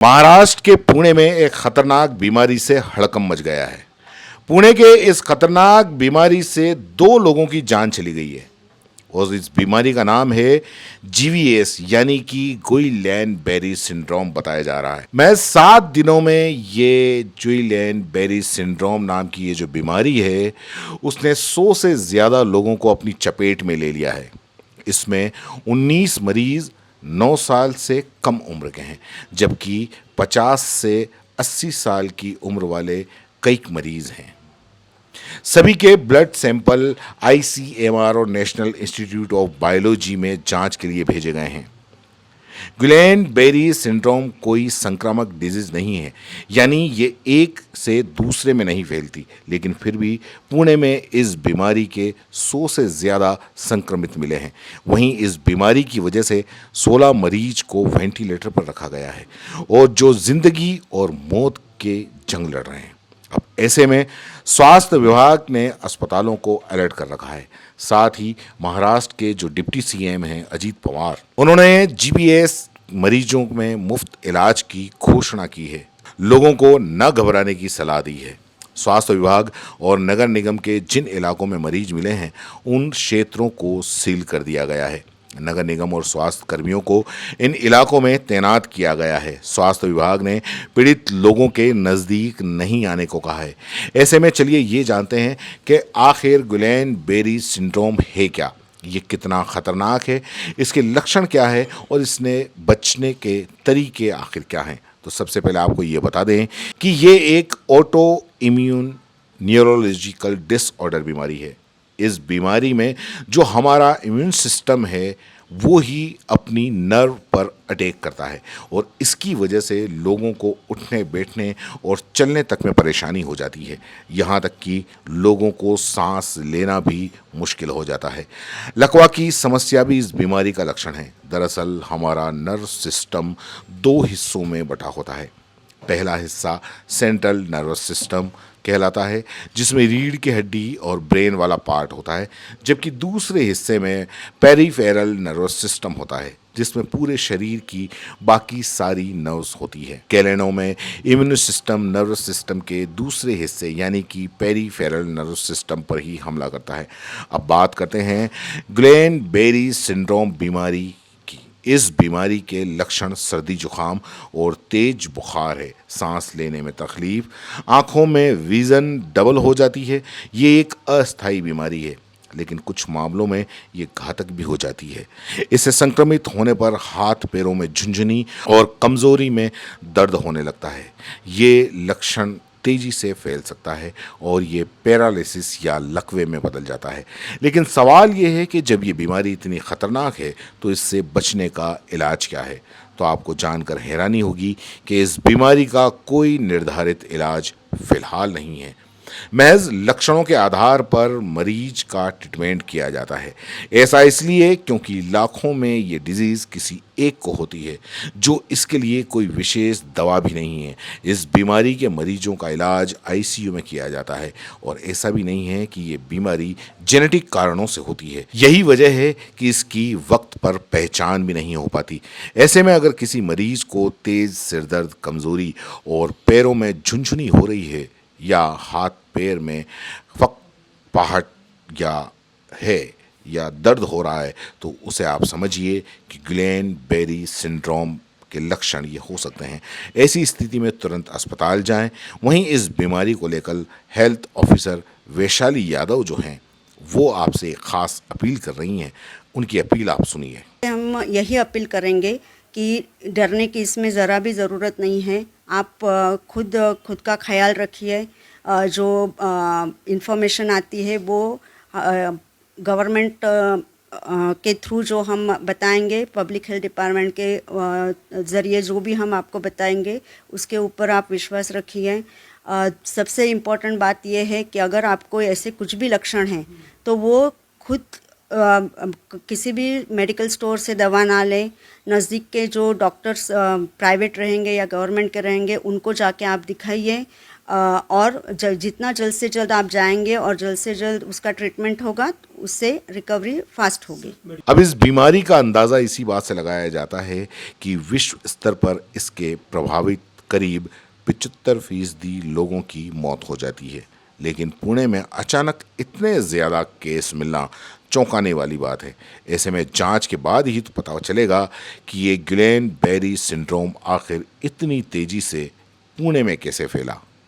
महाराष्ट्र के पुणे में एक खतरनाक बीमारी से हड़कंप मच गया है। पुणे के इस खतरनाक बीमारी से 2 लोगों की जान चली गई है और इस बीमारी का नाम है जीवीएस यानी कि गुइलेन बेरी सिंड्रोम बताया जा रहा है। मैं 7 दिनों में ये गुइलेन बेरी सिंड्रोम नाम की ये जो बीमारी है उसने 100 से ज़्यादा लोगों को अपनी चपेट में ले लिया है। इसमें 19 मरीज 9 साल से कम उम्र के हैं, जबकि 50 से 80 साल की उम्र वाले कई मरीज हैं। सभी के ब्लड सैंपल आईसीएमआर और नेशनल इंस्टीट्यूट ऑफ बायोलॉजी में जांच के लिए भेजे गए हैं। गुइलेन बेरी सिंड्रोम कोई संक्रामक डिजीज नहीं है, यानी ये एक से दूसरे में नहीं फैलती, लेकिन फिर भी पुणे में इस बीमारी के 100 से ज़्यादा संक्रमित मिले हैं। वहीं इस बीमारी की वजह से 16 मरीज को वेंटिलेटर पर रखा गया है और जो जिंदगी और मौत के जंग लड़ रहे हैं। अब ऐसे में स्वास्थ्य विभाग ने अस्पतालों को अलर्ट कर रखा है। साथ ही महाराष्ट्र के जो डिप्टी सीएम हैं अजीत पवार, उन्होंने जीबीएस मरीजों में मुफ्त इलाज की घोषणा की है। लोगों को न घबराने की सलाह दी है। स्वास्थ्य विभाग और नगर निगम के जिन इलाकों में मरीज मिले हैं उन क्षेत्रों को सील कर दिया गया है। नगर निगम और स्वास्थ्य कर्मियों को इन इलाकों में तैनात किया गया है। स्वास्थ्य विभाग ने पीड़ित लोगों के नज़दीक नहीं आने को कहा है। ऐसे में चलिए ये जानते हैं कि आखिर गुइलेन बेरी सिंड्रोम है क्या, ये कितना खतरनाक है, इसके लक्षण क्या है और इसने बचने के तरीके आखिर क्या हैं। तो सबसे पहले आपको ये बता दें कि ये एक ऑटो इम्यून न्यूरोलॉजिकल डिसऑर्डर बीमारी है। इस बीमारी में जो हमारा इम्यून सिस्टम है वो ही अपनी नर्व पर अटैक करता है और इसकी वजह से लोगों को उठने बैठने और चलने तक में परेशानी हो जाती है। यहाँ तक कि लोगों को सांस लेना भी मुश्किल हो जाता है। लकवा की समस्या भी इस बीमारी का लक्षण है। दरअसल हमारा नर्व सिस्टम 2 हिस्सों में बटा होता है। पहला हिस्सा सेंट्रल नर्वस सिस्टम कहलाता है, जिसमें रीढ़ की हड्डी और ब्रेन वाला पार्ट होता है, जबकि दूसरे हिस्से में पेरिफेरल नर्वस सिस्टम होता है, जिसमें पूरे शरीर की बाकी सारी नर्व्स होती है। कैलेनो में इम्यून सिस्टम नर्वस सिस्टम के दूसरे हिस्से यानी कि पेरिफेरल नर्वस सिस्टम पर ही हमला करता है। अब बात करते हैं गुइलेन बेरी सिंड्रोम बीमारी की। इस बीमारी के लक्षण सर्दी जुकाम और तेज बुखार है, सांस लेने में तकलीफ, आँखों में विज़न डबल हो जाती है। ये एक अस्थायी बीमारी है, लेकिन कुछ मामलों में ये घातक भी हो जाती है। इससे संक्रमित होने पर हाथ पैरों में झुंझुनी और कमज़ोरी में दर्द होने लगता है। ये लक्षण तेजी से फैल सकता है और ये पैरालिसिस या लकवे में बदल जाता है। लेकिन सवाल ये है कि जब ये बीमारी इतनी ख़तरनाक है तो इससे बचने का इलाज क्या है। तो आपको जानकर हैरानी होगी कि इस बीमारी का कोई निर्धारित इलाज फ़िलहाल नहीं है। महज लक्षणों के आधार पर मरीज का ट्रीटमेंट किया जाता है। ऐसा इसलिए क्योंकि लाखों में ये डिजीज़ किसी एक को होती है, जो इसके लिए कोई विशेष दवा भी नहीं है। इस बीमारी के मरीजों का इलाज आईसीयू में किया जाता है और ऐसा भी नहीं है कि ये बीमारी जेनेटिक कारणों से होती है। यही वजह है कि इसकी वक्त पर पहचान भी नहीं हो पाती। ऐसे में अगर किसी मरीज को तेज़ सिरदर्द, कमज़ोरी और पैरों में झुनझुनी हो रही है या हाथ पैर में फकपहाट या दर्द हो रहा है तो उसे आप समझिए कि गुइलेन बेरी सिंड्रोम के लक्षण ये हो सकते हैं। ऐसी स्थिति में तुरंत अस्पताल जाएं। वहीं इस बीमारी को लेकर हेल्थ ऑफिसर वैशाली यादव जो हैं वो आपसे एक ख़ास अपील कर रही हैं। उनकी अपील आप सुनिए। हम यही अपील करेंगे कि डरने की इसमें ज़रा भी ज़रूरत नहीं है। आप खुद का ख्याल रखिए। जो इंफॉर्मेशन आती है वो गवर्नमेंट के थ्रू जो हम बताएंगे, पब्लिक हेल्थ डिपार्टमेंट के ज़रिए जो भी हम आपको बताएंगे उसके ऊपर आप विश्वास रखिए। सबसे इम्पोर्टेंट बात यह है कि अगर आपको ऐसे कुछ भी लक्षण हैं तो वो खुद किसी भी मेडिकल स्टोर से दवा ना लें। नज़दीक के जो डॉक्टर्स प्राइवेट रहेंगे या गवर्नमेंट के रहेंगे उनको जाके आप दिखाइए, और जितना जल्द से जल्द आप जाएंगे और जल्द से जल्द उसका ट्रीटमेंट होगा, उससे रिकवरी फास्ट होगी। अब इस बीमारी का अंदाज़ा इसी बात से लगाया जाता है कि विश्व स्तर पर इसके प्रभावित करीब 75% लोगों की मौत हो जाती है, लेकिन पुणे में अचानक इतने ज़्यादा केस मिलना चौंकाने वाली बात है। ऐसे में जांच के बाद ही तो पता चलेगा कि ये गिलेन बेरी सिंड्रोम आखिर इतनी तेज़ी से पुणे में कैसे फैला।